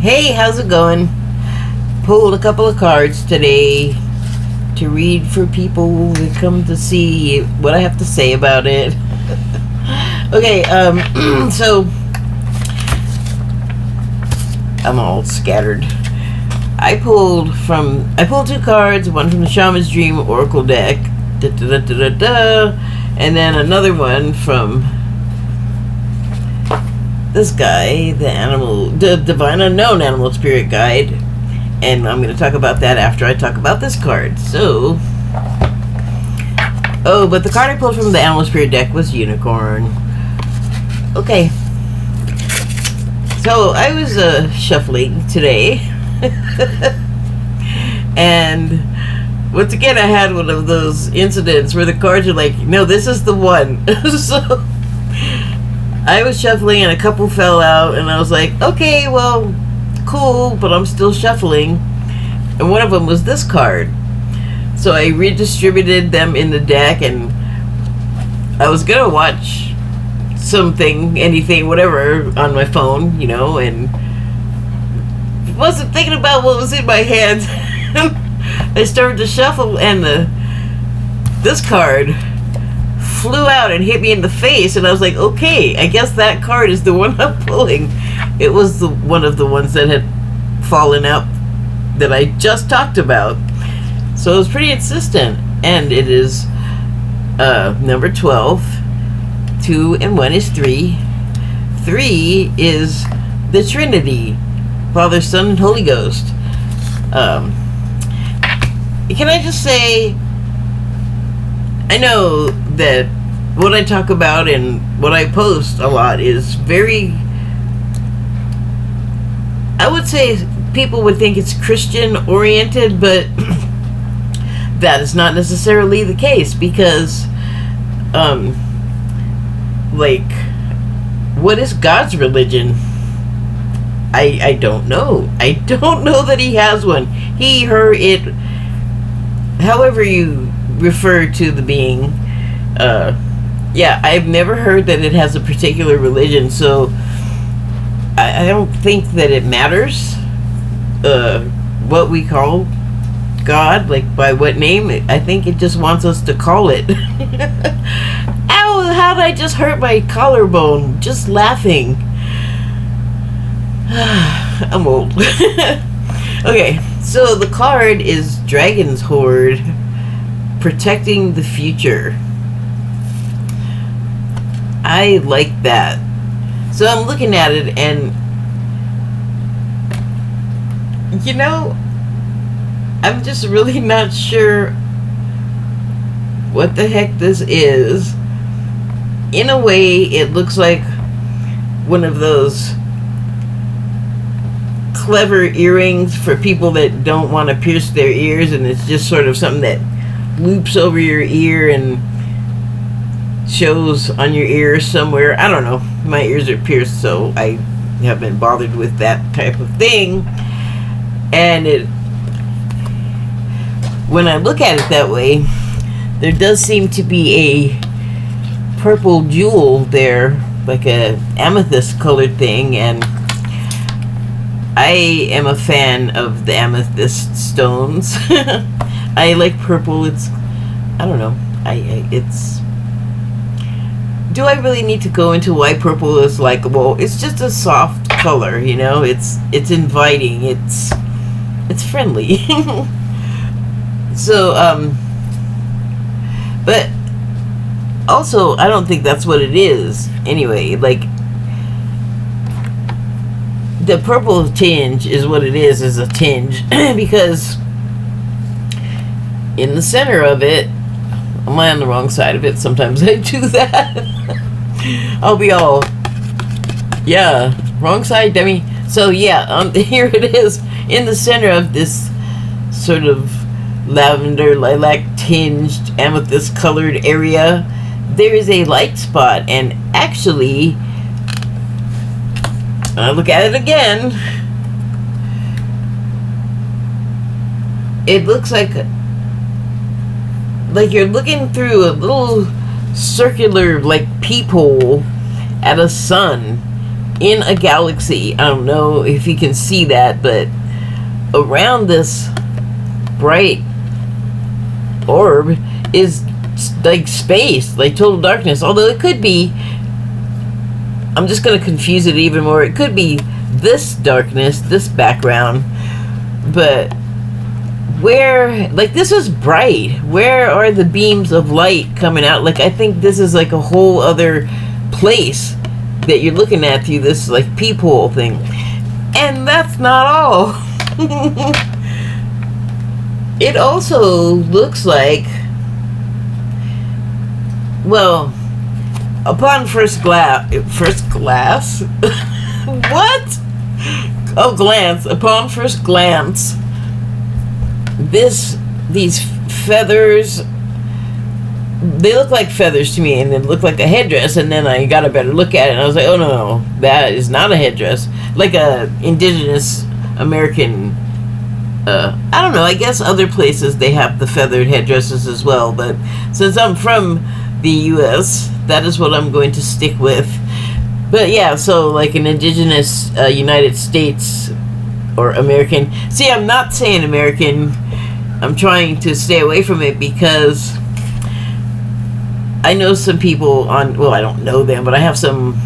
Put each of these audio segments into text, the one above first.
Hey, how's it going? Pulled a couple of cards today to read for people that come to see what I have to say about it. Okay, so I'm all scattered. I pulled two cards, one from the Shaman's Dream Oracle deck, and then another one from this guy, the Divine Unknown Animal Spirit Guide, and I'm going to talk about that after I talk about this card. So, but the card I pulled from the Animal Spirit deck was Unicorn. Okay, so I was shuffling today, and once again I had one of those incidents where the cards are like, no, this is the one. So I was shuffling and a couple fell out, and I was like, okay, well, cool, but I'm still shuffling. And one of them was this card. So I redistributed them in the deck, and I was gonna watch something, anything, whatever, on my phone, and wasn't thinking about what was in my hands. I started to shuffle, and this card flew out and hit me in the face, and I was like, okay, I guess that card is the one I'm pulling. It was one of the ones that had fallen out that I just talked about. So it was pretty insistent, and it is number 12. 2 and 1 is 3. 3 is the Trinity, Father, Son, and Holy Ghost. Can I just say, I know that what I talk about and what I post a lot is very, I would say people would think it's Christian oriented, but that is not necessarily the case, because what is God's religion? I don't know. I don't know that he has one. He, her, it, however you refer to the being. I've never heard that it has a particular religion, so I don't think that it matters what we call God, like by what name. I think it just wants us to call it. Ow, how did I just hurt my collarbone just laughing? I'm old. Okay, so the card is Dragon's Hoard, protecting the future. I like that. So I'm looking at it, and I'm just really not sure what the heck this is. In a way, it looks like one of those clever earrings for people that don't want to pierce their ears, and it's just sort of something that loops over your ear and shows on your ear somewhere. I don't know. My ears are pierced, so I haven't bothered with that type of thing. And when I look at it that way, there does seem to be a purple jewel there, like a amethyst colored thing, and I am a fan of the amethyst stones. I like purple. I don't know. It's. Do I really need to go into why purple is likable? It's just a soft color, It's inviting. It's friendly. So, but also, I don't think that's what it is. Anyway, the purple tinge is what it is a tinge, because in the center of it, am I on the wrong side of it? Sometimes I do that. I'll be all, yeah, wrong side, dummy. So yeah, here it is in the center of this sort of lavender lilac tinged amethyst colored area. There is a light spot, and actually, I look at it again, it looks like you're looking through a little circular peephole at a sun, in a galaxy. I don't know if you can see that, but around this bright orb is like space, like total darkness. Although it could be, I'm just going to confuse it even more. It could be this darkness, this background, but where, like, this is bright. Where are the beams of light coming out? Like, I think this is like a whole other place that you're looking at through this, like, peephole thing. And that's not all. It also looks like, well, upon first glance, what? Oh, glance. Upon first glance, these feathers, they look like feathers to me, and they look like a headdress. And then I got a better look at it, and I was like, oh no, that is not a headdress. Like a indigenous American, I don't know, I guess other places they have the feathered headdresses as well, but since I'm from the US, that is what I'm going to stick with. But yeah, so like an indigenous United States or American. See, I'm not saying American. I'm trying to stay away from it because I know some people on, well, I don't know them, but I have some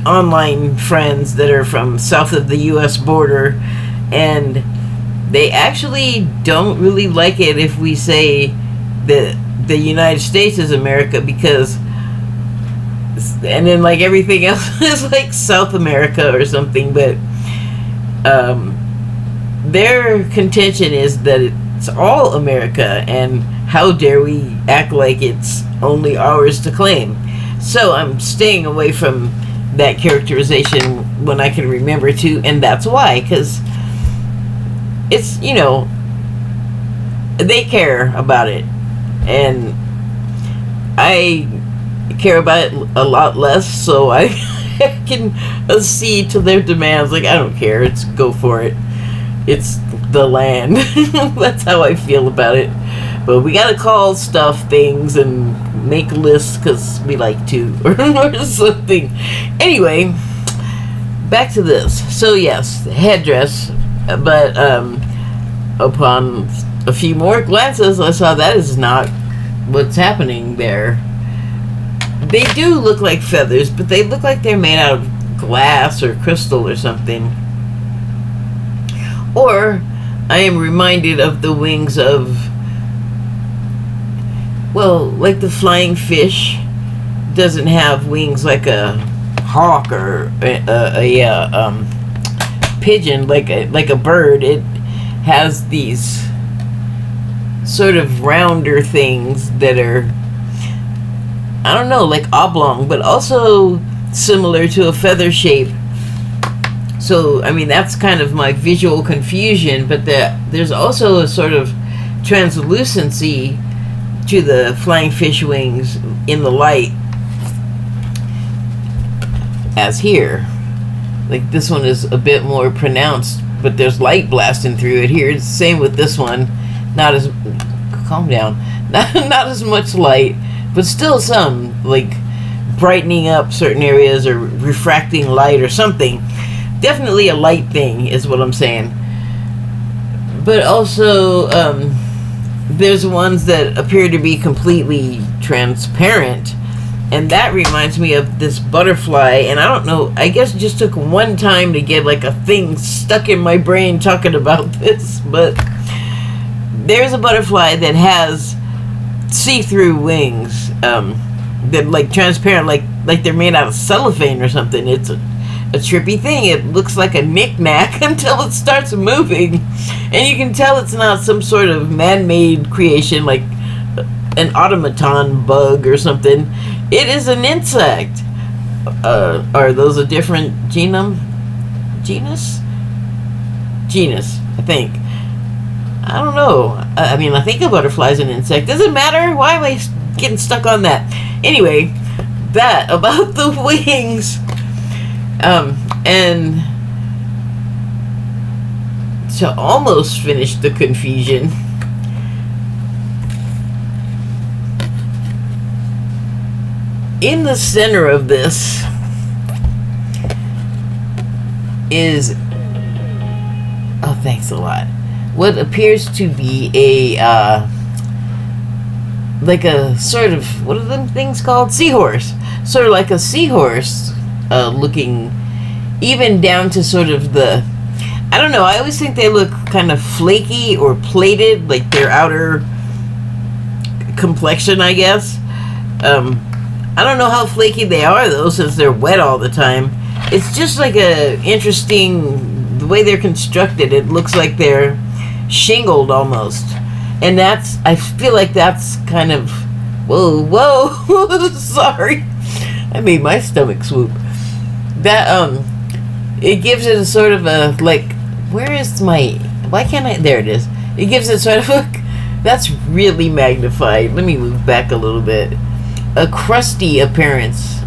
online friends that are from south of the US border, and they actually don't really like it if we say that the United States is America, because, and then like everything else is like South America or something. But their contention is that it's all America, and how dare we act like it's only ours to claim. So I'm staying away from that characterization when I can remember to, and that's why, because it's, you know, they care about it, and I care about it a lot less, so I can accede to their demands. Like, I don't care, it's go for it, it's the land. That's how I feel about it. But we gotta call stuff things and make lists because we like to, or something. Anyway, back to this. So yes, headdress, but upon a few more glances, I saw that is not what's happening there. They do look like feathers, but they look like they're made out of glass or crystal or something. Or I am reminded of the wings of, well, like the flying fish doesn't have wings like a hawk or a pigeon, like a bird. It has these sort of rounder things that are, I don't know, like oblong, but also similar to a feather shape. So, I mean, that's kind of my visual confusion, but there's also a sort of translucency to the flying fish wings in the light, as here. Like, this one is a bit more pronounced, but there's light blasting through it here. It's the same with this one. Not as, calm down, not as much light, but still some, like, brightening up certain areas or refracting light or something. Definitely a light thing is what I'm saying. But also, there's ones that appear to be completely transparent, and that reminds me of this butterfly. And I don't know, I guess it just took one time to get like a thing stuck in my brain talking about this, but there's a butterfly that has see-through wings, that like transparent, like they're made out of cellophane or something. It's a trippy thing. It looks like a knick-knack until it starts moving, and you can tell it's not some sort of man-made creation like an automaton bug or something. It is an insect. Are those a different genus, I think. I don't know. I mean, I think a butterfly's an insect. Does it matter? Why am I getting stuck on that? Anyway, that about the wings. And to almost finish the confusion, in the center of this is, oh, thanks a lot, what appears to be a like a sort of, what are them things called? Seahorse. Sort of like a seahorse looking, even down to sort of the, I don't know, I always think they look kind of flaky or plated, like their outer complexion, I guess. I don't know how flaky they are, though, since they're wet all the time. It's just like a interesting, the way they're constructed, it looks like they're shingled almost. And that's, I feel like that's kind of, whoa, sorry. I made my stomach swoop. That, it gives it a sort of a, like, where is my, why can't I, there it is. It gives it sort of a, that's really magnified. Let me move back a little bit. A crusty appearance.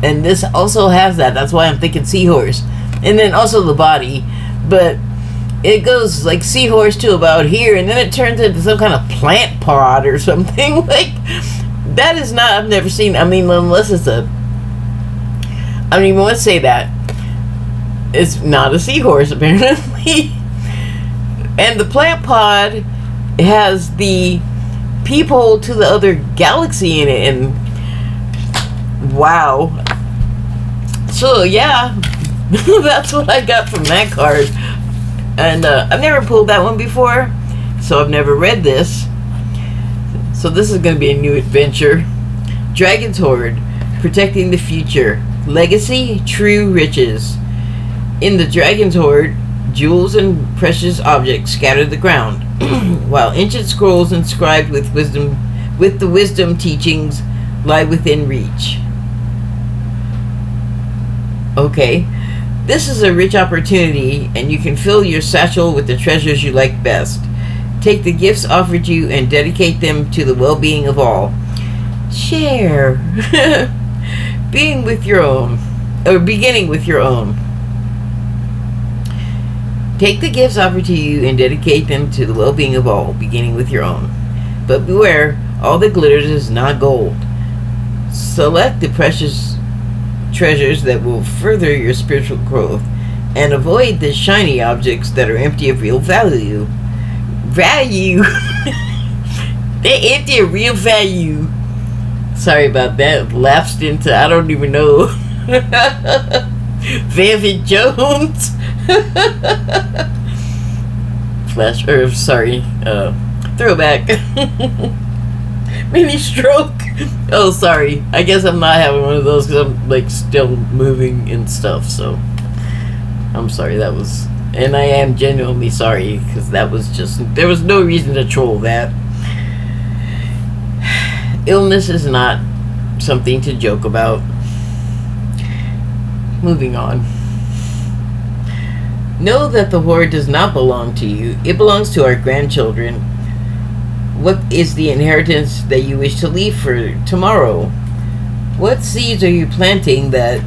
And this also has that. That's why I'm thinking seahorse. And then also the body. But it goes like seahorse to about here, and then it turns into some kind of plant pod or something. Like, that is not, I've never seen, I mean, unless it's a, I don't even want to say that. It's not a seahorse, apparently. And the plant pod has the peephole to the other galaxy in it, and wow. So, yeah, that's what I got from that card. And I've never pulled that one before, so I've never read this. So this is going to be a new adventure. Dragon's Hoard, protecting the future. Legacy, true riches. In the Dragon's Hoard, jewels and precious objects scatter the ground, while ancient scrolls inscribed with the wisdom teachings lie within reach. Okay. This is a rich opportunity, and you can fill your satchel with the treasures you like best. Take the gifts offered you and dedicate them to the well-being of all. Share. Being with your own, or beginning with your own. Take the gifts offered to you and dedicate them to the well-being of all, beginning with your own. But beware, all that glitters is not gold. Select the precious treasures that will further your spiritual growth, and avoid the shiny objects that are empty of real value. They're empty of real value. Sorry about that. Lapsed into, I don't even know. Velvet Jones. Flash, or sorry, throwback. Mini stroke. Oh, sorry. I guess I'm not having one of those because I'm like still moving and stuff. So I'm sorry. That was, and I am genuinely sorry because that was just, there was no reason to troll that. Illness is not something to joke about. Moving on. Know that the hoard does not belong to you. It belongs to our grandchildren. What is the inheritance that you wish to leave for tomorrow? What seeds are you planting that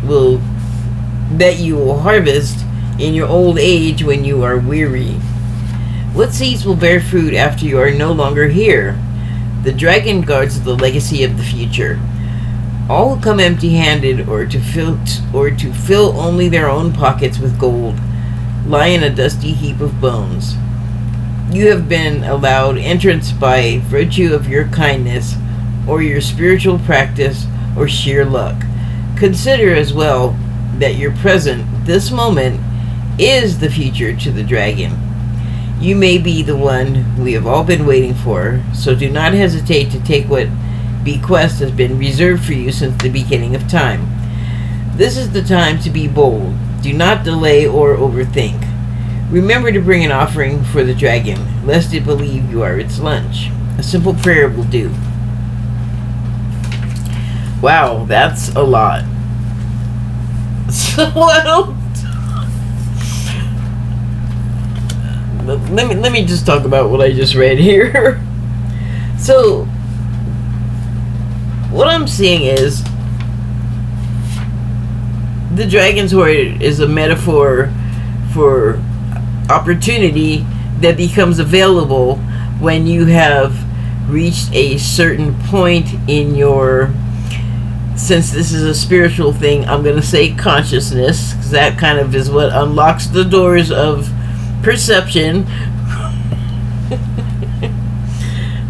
you will harvest in your old age when you are weary? What seeds will bear fruit after you are no longer here? The dragon guards the legacy of the future. All who come empty-handed or to fill only their own pockets with gold lie in a dusty heap of bones. You have been allowed entrance by virtue of your kindness, or your spiritual practice, or sheer luck. Consider as well that your present, this moment, is the future to the dragon. You may be the one we have all been waiting for, so do not hesitate to take what bequest has been reserved for you since the beginning of time. This is the time to be bold. Do not delay or overthink. Remember to bring an offering for the dragon, lest it believe you are its lunch. A simple prayer will do. Wow, that's a lot. So let me just talk about what I just read here. So what I'm seeing is the Dragon's Hoard is a metaphor for opportunity that becomes available when you have reached a certain point in your since this is a spiritual thing, I'm going to say consciousness, because that kind of is what unlocks the doors of perception.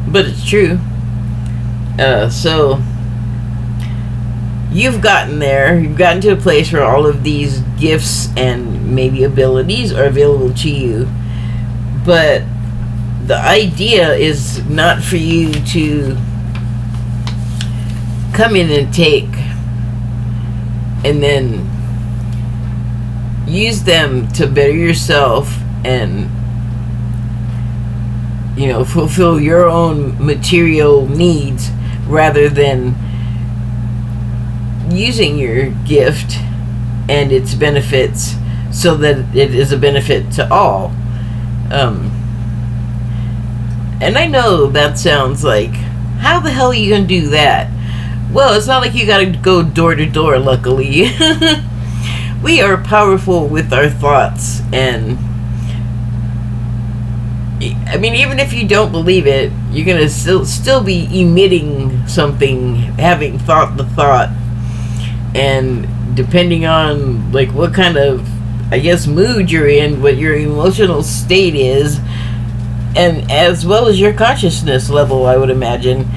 But it's true. So you've gotten there. You've gotten to a place where all of these gifts and maybe abilities are available to you. But the idea is not for you to come in and take and then use them to better yourself and, you know, fulfill your own material needs, rather than using your gift and its benefits so that it is a benefit to all. And I know that sounds like, how the hell are you gonna do that? Well, it's not like you gotta go door to door, luckily. We are powerful with our thoughts, and I mean, even if you don't believe it, you're gonna still be emitting something, having thought the thought, and depending on like what kind of, I guess, mood you're in, what your emotional state is, and as well as your consciousness level, I would imagine,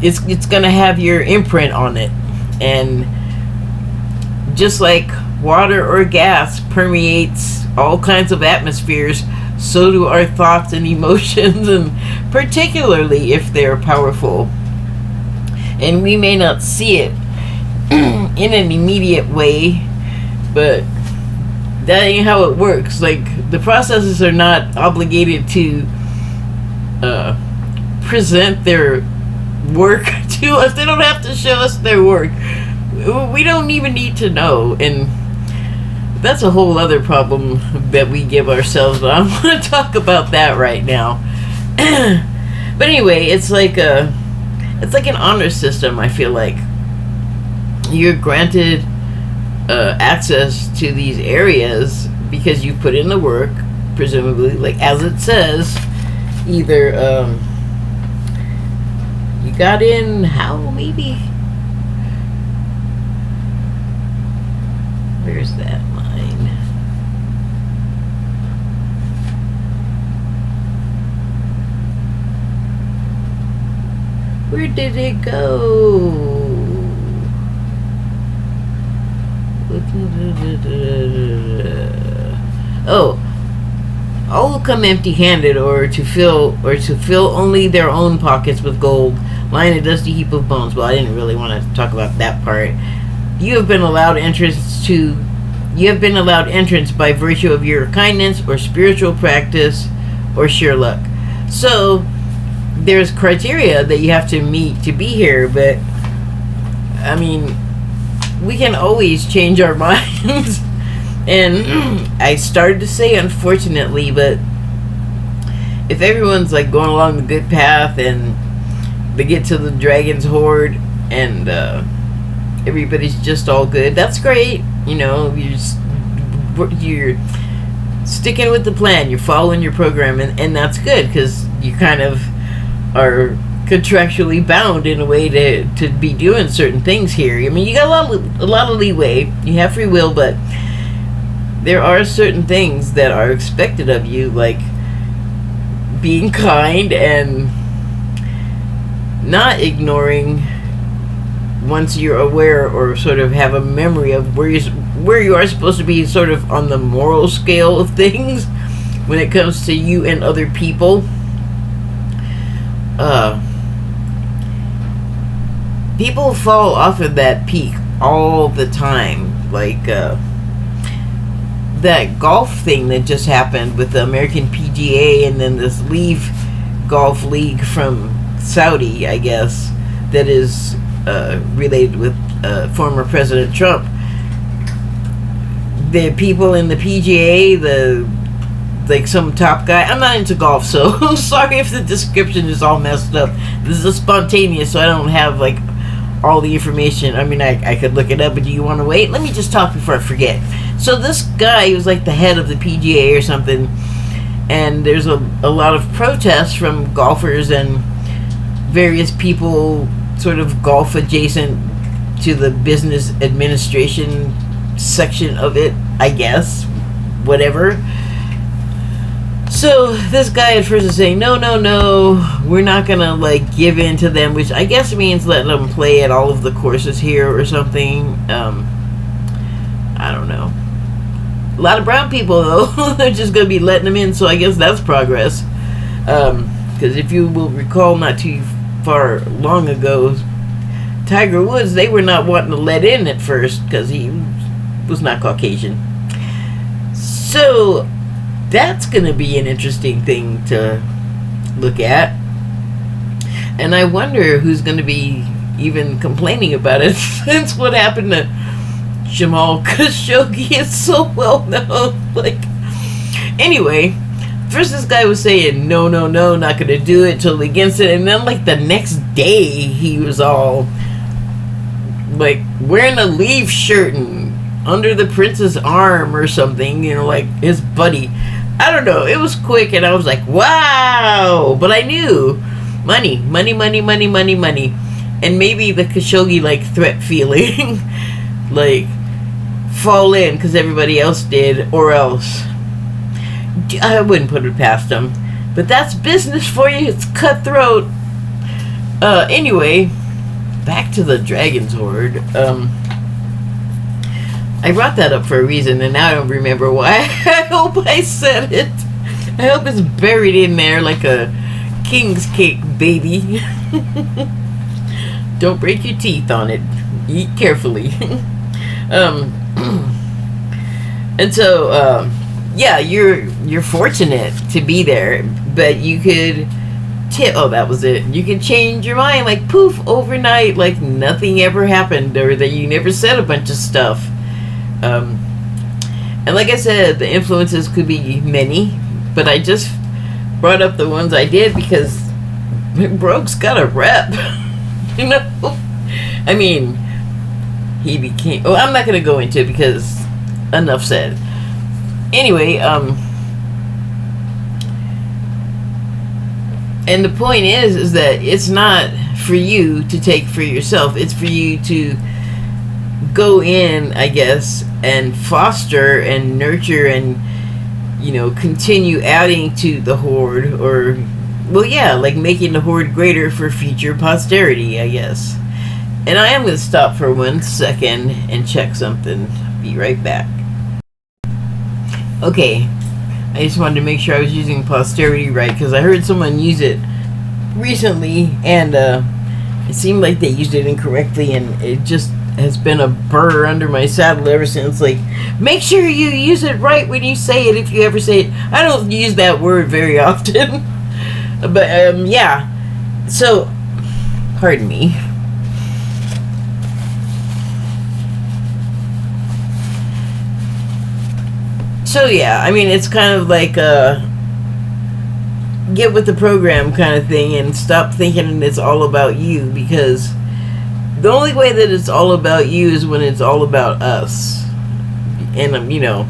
it's gonna have your imprint on it. And just like water or gas permeates all kinds of atmospheres, so do our thoughts and emotions, and particularly if they're powerful. And we may not see it in an immediate way, but that ain't how it works. Like, the processes are not obligated to present their work to us. They don't have to show us their work. We don't even need to know. And that's a whole other problem that we give ourselves, but I don't want to talk about that right now. But anyway, it's like an honor system. I feel like you're granted access to these areas because you put in the work, presumably, like as it says. Either you got in how, maybe? Where's that line? Where did it go? Oh, all will come empty-handed, or to fill only their own pockets with gold, lying a dusty heap of bones. Well, I didn't really want to talk about that part. You have been allowed entrance by virtue of your kindness or spiritual practice or sheer luck. So there's criteria that you have to meet to be here, but I mean, we can always change our minds. And I started to say unfortunately, but if everyone's like going along the good path and they get to the dragon's hoard and everybody's just all good, that's great. You know, you're sticking with the plan, you're following your program, and that's good, because you kind of are contractually bound in a way to be doing certain things here. I mean, you got a lot of leeway, you have free will, but there are certain things that are expected of you, like being kind and not ignoring once you're aware or sort of have a memory of where you are supposed to be, sort of on the moral scale of things when it comes to you and other people. People fall off of that peak all the time, like that golf thing that just happened with the American PGA, and then this Leaf Golf League from Saudi, I guess, that is related with former President Trump. The people in the PGA, like some top guy, I'm not into golf, so I'm sorry if the description is all messed up. This is spontaneous, so I don't have like all the information. I mean, I could look it up, but do you want to wait? Let me just talk before I forget. So this guy was like the head of the PGA or something, and there's a lot of protests from golfers and various people, sort of golf adjacent to the business administration section of it, I guess. Whatever. So this guy at first is saying, no, we're not gonna like give in to them, which I guess means letting them play at all of the courses here or something. I don't know. A lot of brown people though, they're just gonna be letting them in, so I guess that's progress. Because if you will recall, not too far long ago, Tiger Woods, they were not wanting to let in at first because he was not Caucasian. So that's going to be an interesting thing to look at. And I wonder who's going to be even complaining about it, since what happened to Jamal Khashoggi is so well known. Like, anyway, first this guy was saying, no, not going to do it, totally against it. And then, like, the next day, he was all, like, wearing a Leaf shirt and under the prince's arm or something, you know, like his buddy. I don't know. It was quick, and I was like, wow. But I knew money. And maybe the Khashoggi, like, threat feeling. Like, fall in because everybody else did, or else. I wouldn't put it past them. But that's business for you. It's cutthroat. Anyway, back to the Dragon's Horde. I brought that up for a reason, and now I don't remember why. I hope I said it. I hope it's buried in there like a king's cake, baby. Don't break your teeth on it. Eat carefully. And so, yeah, you're fortunate to be there, but you could that was it. You could change your mind, like, poof, overnight, like nothing ever happened, or that you never said a bunch of stuff. And like I said, the influences could be many, but I just brought up the ones I did because Broke's got a rep. You know? I mean, he became... Oh, I'm not going to go into it because enough said. Anyway, and the point is that it's not for you to take for yourself. It's for you to go in, I guess, and foster and nurture and, you know, continue adding to the Horde, or, well, yeah, like making the Horde greater for future posterity, I guess. And I am going to stop for 1 second and check something. Be right back. Okay, I just wanted to make sure I was using posterity right, because I heard someone use it recently, and it seemed like they used it incorrectly, and it just has been a burr under my saddle ever since. Like, make sure you use it right when you say it, if you ever say it. I don't use that word very often. But, yeah. So, pardon me. So, yeah, I mean, it's kind of like a get with the program kind of thing, and stop thinking it's all about you, because the only way that it's all about you is when it's all about us. And, you know,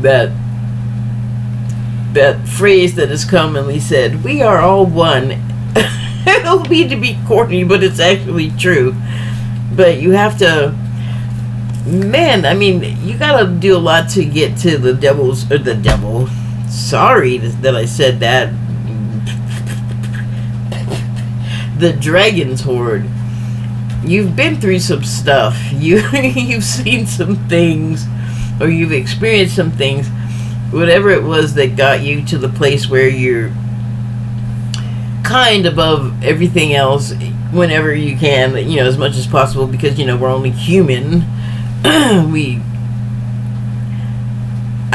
that phrase that is commonly said, we are all one. I don't mean to be corny, but it's actually true. But you have to, man, I mean, you gotta do a lot to get to the devil. Sorry that I said that. The Dragon's Horde. You've been through some stuff. You've seen some things, or you've experienced some things. Whatever it was that got you to the place where you're kind above everything else whenever you can, you know, as much as possible, because, you know, we're only human. I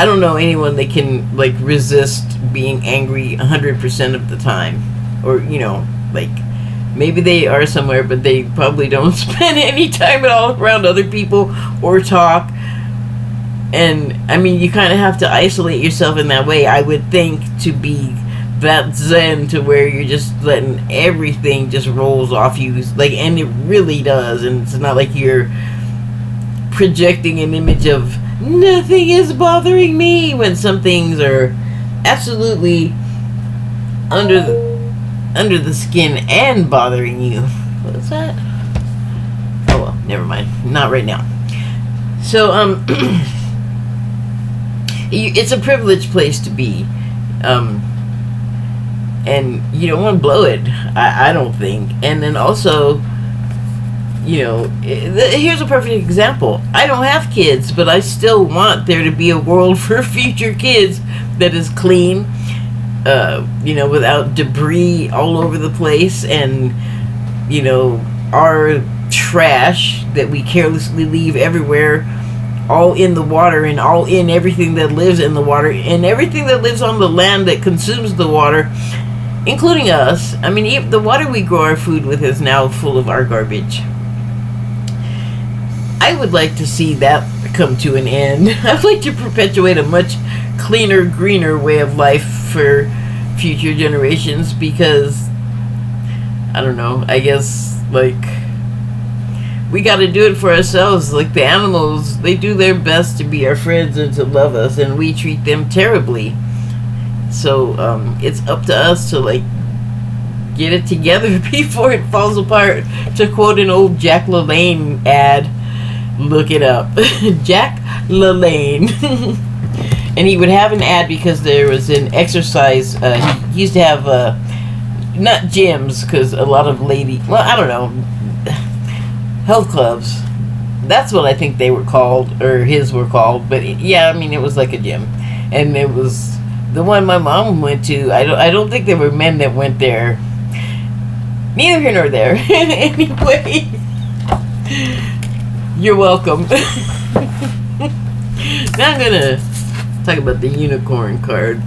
don't know anyone that can, like, resist being angry 100% of the time. Or, you know, like, maybe they are somewhere, but they probably don't spend any time at all around other people or talk. And, I mean, you kind of have to isolate yourself in that way, I would think, to be that zen, to where you're just letting everything just rolls off you. Like, and it really does. And it's not like you're projecting an image of nothing is bothering me, when some things are absolutely under the skin and bothering you. What's that? Oh well, never mind. Not right now. So, it's a privileged place to be. And you don't want to blow it, I don't think. And then also, here's a perfect example. I don't have kids, but I still want there to be a world for future kids that is clean, without debris all over the place, and, our trash that we carelessly leave everywhere, all in the water and all in everything that lives in the water and everything that lives on the land that consumes the water, including us. I mean, the water we grow our food with is now full of our garbage. I would like to see that come to an end. I'd like to perpetuate a much cleaner, greener way of life for future generations, because, I don't know, I guess, we got to do it for ourselves. Like the animals, they do their best to be our friends and to love us, and we treat them terribly. So it's up to us to get it together before it falls apart. To quote an old Jack LaLanne ad, look it up. Jack LaLanne. And he would have an ad because there was an exercise. He used to have not gyms, because a lot of I don't know, health clubs. That's what I think they were called, or his were called. But yeah, I mean, it was like a gym, and it was the one my mom went to. I don't think there were men that went there. Neither here nor there. Anyway, you're welcome. Now I'm gonna talk about the unicorn card.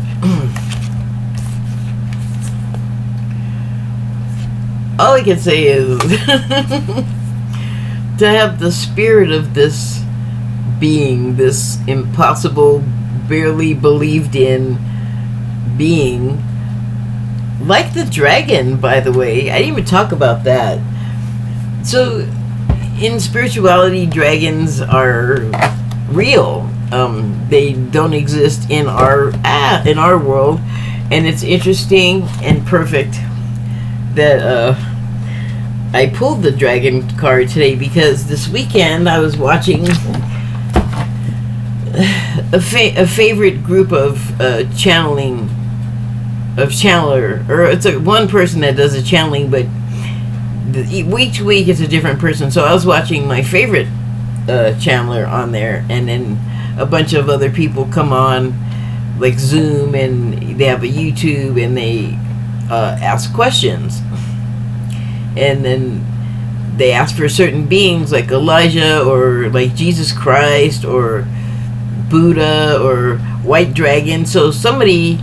All I can say is to have the spirit of this being, this impossible, barely believed in being, like the dragon, by the way. I didn't even talk about that. So in spirituality, dragons are real. They don't exist in our world, and it's interesting and perfect that I pulled the dragon card today, because this weekend I was watching a favorite group of channeler, or it's one person that does the channeling, but each week it's a different person. So I was watching my favorite channeler on there, and then a bunch of other people come on, like Zoom, and they have a YouTube, and they ask questions. And then they ask for certain beings like Elijah, or like Jesus Christ, or Buddha, or White Dragon. So somebody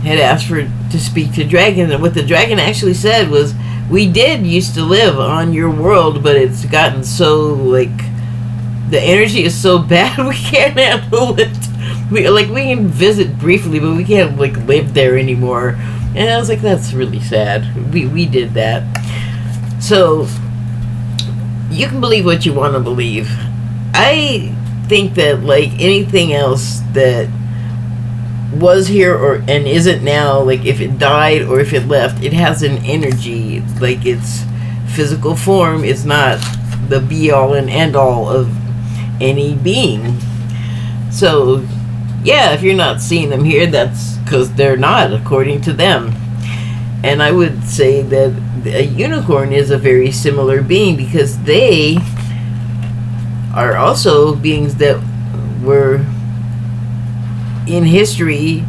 had asked to speak to dragons, and what the dragon actually said was, we did used to live on your world, but it's gotten so, the energy is so bad we can't handle it. We can visit briefly, but we can't live there anymore. And I was like, that's really sad. We did that. So you can believe what you want to believe. I think that anything else that was here and isn't now, if it died or if it left, it has an energy. Its physical form is not the be all and end all of any being. So yeah, if you're not seeing them here, that's because they're not, according to them. And I would say that a unicorn is a very similar being, because they are also beings that were in history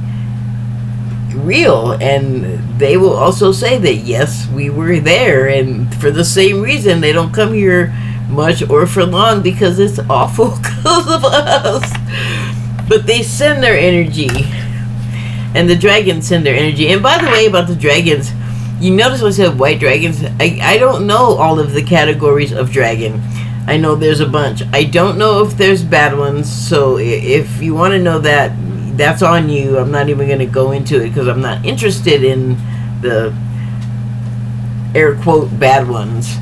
real, and they will also say that yes, we were there, and for the same reason they don't come here much or for long, because it's awful because of us. But they send their energy, and the dragons send their energy. And by the way, about the dragons, you notice when I said white dragons, I don't know all of the categories of dragon. I know there's a bunch. I don't know if there's bad ones, so if you want to know that, that's on you. I'm not even going to go into it, because I'm not interested in the air quote bad ones.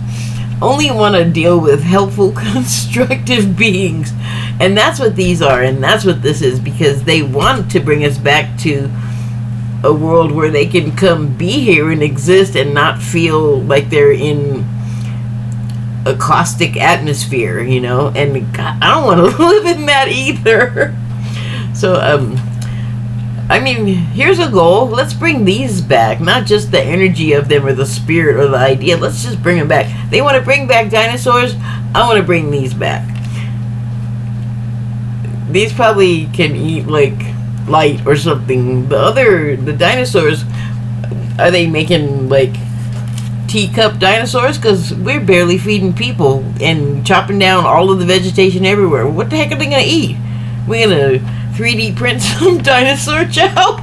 Only want to deal with helpful, constructive beings. And that's what these are, and that's what this is, because they want to bring us back to a world where they can come be here and exist and not feel like they're in a caustic atmosphere, you know, and God, I don't want to live in that either. So, I mean, here's a goal. Let's bring these back. Not just the energy of them or the spirit or the idea. Let's just bring them back. They want to bring back dinosaurs. I want to bring these back. These probably can eat, like, light or something. The dinosaurs, are they making, like, teacup dinosaurs? Because we're barely feeding people and chopping down all of the vegetation everywhere. What the heck are they going to eat? We're going to 3D print some dinosaur chow?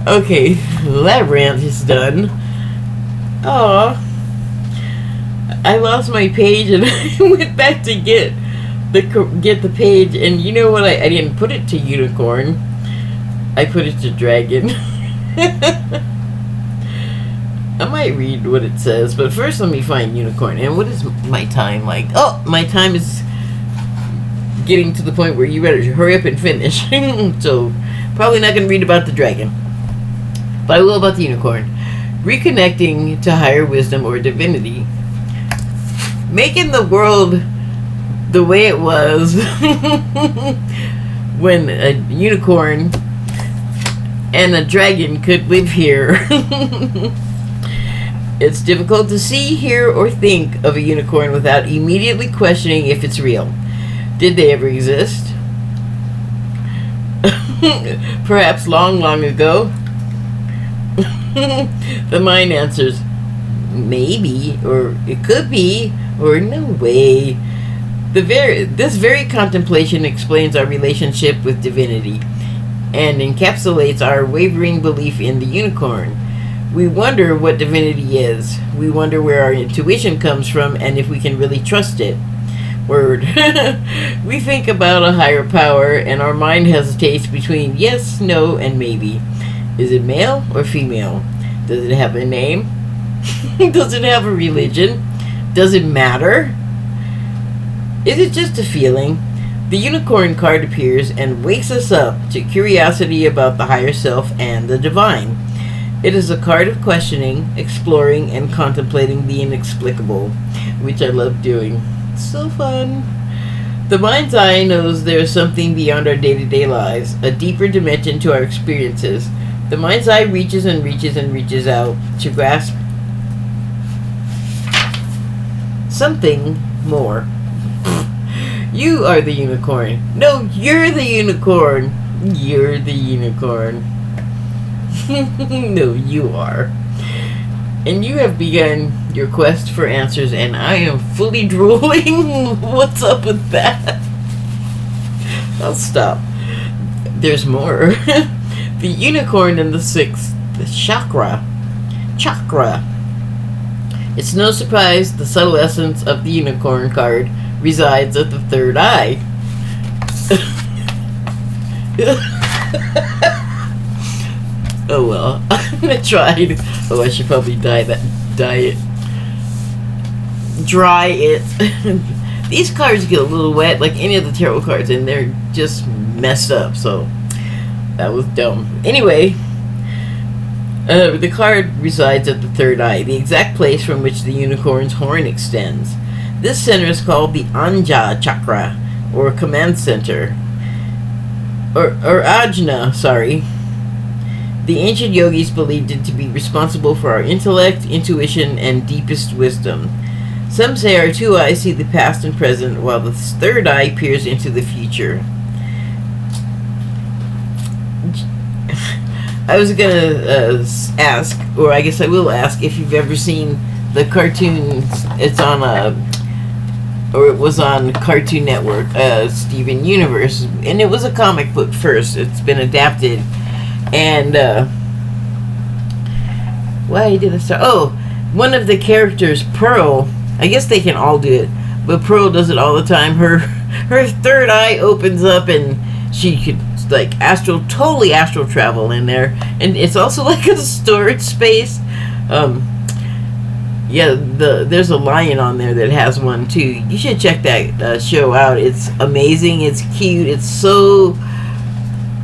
Okay, that rant is done. Aw. I lost my page and I went back to get the page, and you know what? I didn't put it to unicorn. I put it to dragon. I might read what it says, but first let me find unicorn. And what is my time like? Oh, my time is getting to the point where you better hurry up and finish. So, probably not going to read about the dragon. But I will about the unicorn. Reconnecting to higher wisdom or divinity. Making the world the way it was when a unicorn and a dragon could live here. It's difficult to see, hear, or think of a unicorn without immediately questioning if it's real. Did they ever exist? Perhaps long, long ago? The mind answers, maybe, or it could be, or no way. This very contemplation explains our relationship with divinity and encapsulates our wavering belief in the unicorn. We wonder what divinity is. We wonder where our intuition comes from and if we can really trust it. Word. We think about a higher power and our mind hesitates between yes, no, and maybe. Is it male or female? Does it have a name? Does it have a religion? Does it matter? Is it just a feeling? The unicorn card appears and wakes us up to curiosity about the higher self and the divine. It is a card of questioning, exploring, and contemplating the inexplicable, which I love doing. It's so fun. The mind's eye knows there is something beyond our day-to-day lives, a deeper dimension to our experiences. The mind's eye reaches and reaches and reaches out to grasp something more. You are the unicorn. No, you're the unicorn. You're the unicorn. No, you are. And you have begun your quest for answers, and I am fully drooling. What's up with that? I'll stop. There's more. The unicorn in the sixth chakra. It's no surprise the subtle essence of the unicorn card resides at the third eye. Oh well, I tried. Oh, I should probably dry it. These cards get a little wet, like any of the tarot cards, and they're just messed up. So that was dumb. Anyway, the card resides at the third eye, the exact place from which the unicorn's horn extends. This center is called the Anja chakra, or command center, or Ajna. Sorry. The ancient yogis believed it to be responsible for our intellect, intuition, and deepest wisdom. Some say our two eyes see the past and present, while the third eye peers into the future. I was gonna ask, or I guess I will ask, if you've ever seen the cartoon. It's on it was on Cartoon Network, Steven Universe, and it was a comic book first. It's been adapted. And, why did I start? Oh, one of the characters, Pearl, I guess they can all do it, but Pearl does it all the time. Her third eye opens up and she could, like, totally astral travel in there. And it's also like a storage space. Yeah, there's a lion on there that has one too. You should check that show out. It's amazing. It's cute. It's so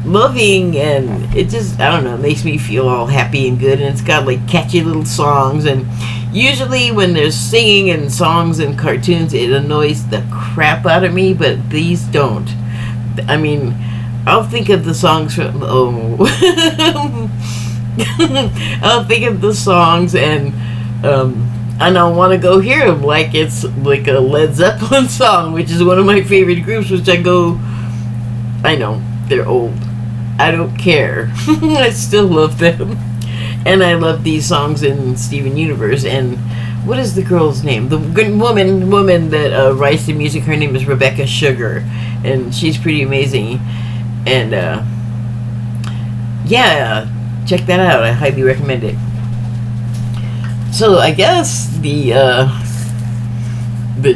loving, and it just, I don't know, makes me feel all happy and good. And it's got like catchy little songs, and usually when there's singing and songs and cartoons, it annoys the crap out of me, but these don't. I mean, I'll think of the songs from, I'll think of the songs, and I'll want to go hear them like it's like a Led Zeppelin song, which is one of my favorite groups, which I know, they're old. I don't care. I still love them. And I love these songs in Steven Universe. And what is the girl's name? The woman that writes the music, her name is Rebecca Sugar. And she's pretty amazing. And, yeah, check that out. I highly recommend it. So I guess the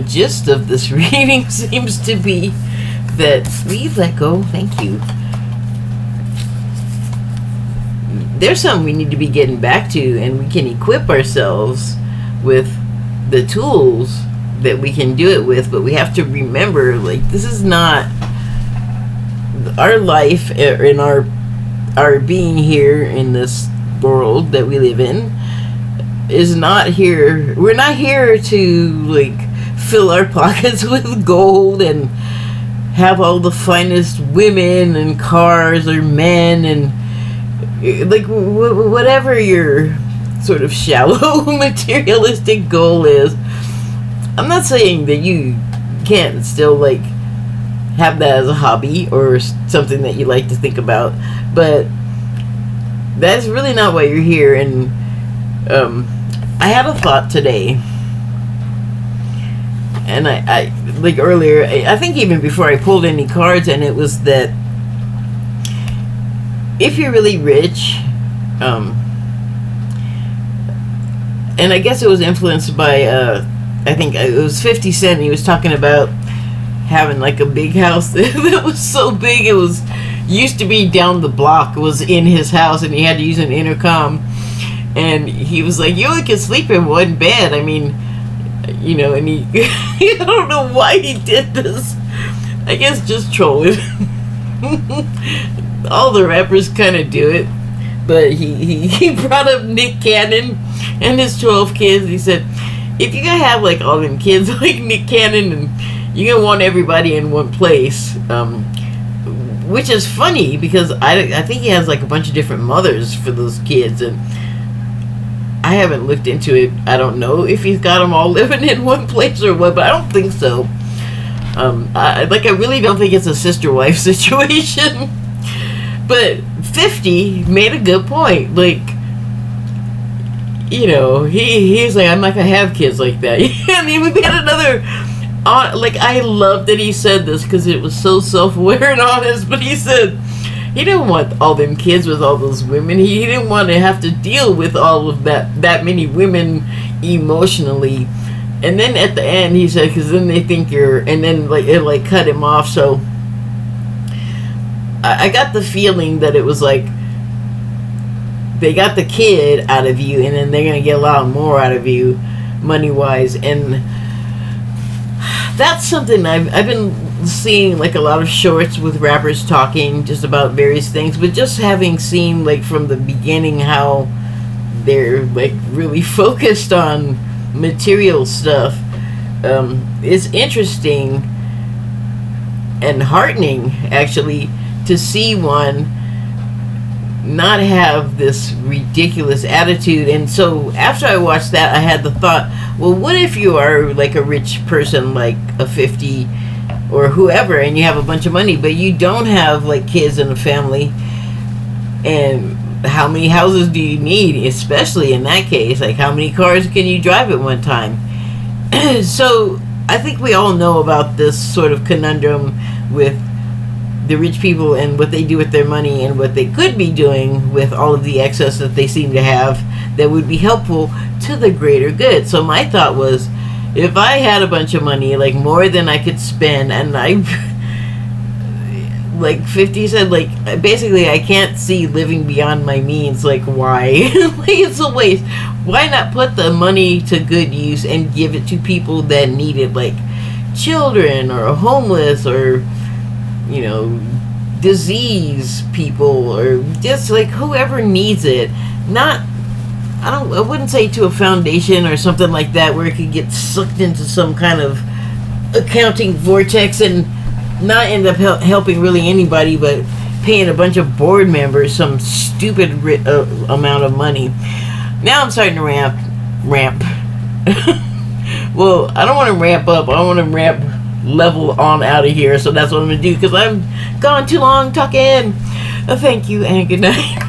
gist of this reading seems to be that we let go. Thank you. There's something we need to be getting back to, and we can equip ourselves with the tools that we can do it with, but we have to remember, like, this is not our life in our being here in this world that we live in is not here. We're not here to, like, fill our pockets with gold and have all the finest women and cars or men and like whatever your sort of shallow materialistic goal is. I'm not saying that you can't still like have that as a hobby or something that you like to think about, but that's really not why you're here. And I had a thought today, and I like earlier, I think even before I pulled any cards, and it was that if you're really rich, and I guess it was influenced by, I think it was 50 Cent. He was talking about having like a big house that was so big it was used to be down the block. It was in his house, and he had to use an intercom. And he was like, you only can sleep in one bed. I mean, you know, and he, I don't know why he did this. I guess just trolling. All the rappers kind of do it. But he brought up Nick Cannon and his 12 kids. He said, if you're going to have like all them kids like Nick Cannon, and you're going to want everybody in one place. Which is funny because I think he has like a bunch of different mothers for those kids, and I haven't looked into it. I don't know if he's got them all living in one place or what, but I don't think so. I really don't think it's a sister-wife situation. But 50 made a good point. Like, you know, he's like, I'm not gonna have kids like that. And he had another. Like, I love that he said this because it was so self-aware and honest. But he said he didn't want all them kids with all those women. He didn't want to have to deal with all of that many women emotionally. And then at the end, he said, because then they think you're, and then like it like cut him off. So I got the feeling that it was like they got the kid out of you, and then they're gonna get a lot more out of you, money wise. And that's something I've been seeing, like a lot of shorts with rappers talking just about various things, but just having seen like from the beginning how they're like really focused on material stuff, it's interesting and heartening actually to see one not have this ridiculous attitude. And so after I watched that, I had the thought, well, what if you are like a rich person, like a 50 or whoever, and you have a bunch of money, but you don't have like kids and a family, and how many houses do you need, especially in that case? Like, how many cars can you drive at one time? So I think we all know about this sort of conundrum with the rich people and what they do with their money and what they could be doing with all of the excess that they seem to have that would be helpful to the greater good. So my thought was, if I had a bunch of money, like more than I could spend, and I like 50 said, like basically I can't see living beyond my means. Like, why? Like, it's a waste. Why not put the money to good use and give it to people that need it, like children or homeless or, you know, disease people, or just like whoever needs it. Not, I wouldn't say to a foundation or something like that where it could get sucked into some kind of accounting vortex and not end up helping really anybody, but paying a bunch of board members some stupid amount of money. Now I'm starting to ramp. Well, I don't want to ramp up. I want to ramp level on out of here. So that's what I'm going to do, because I'm gone too long talking. Thank you and good night.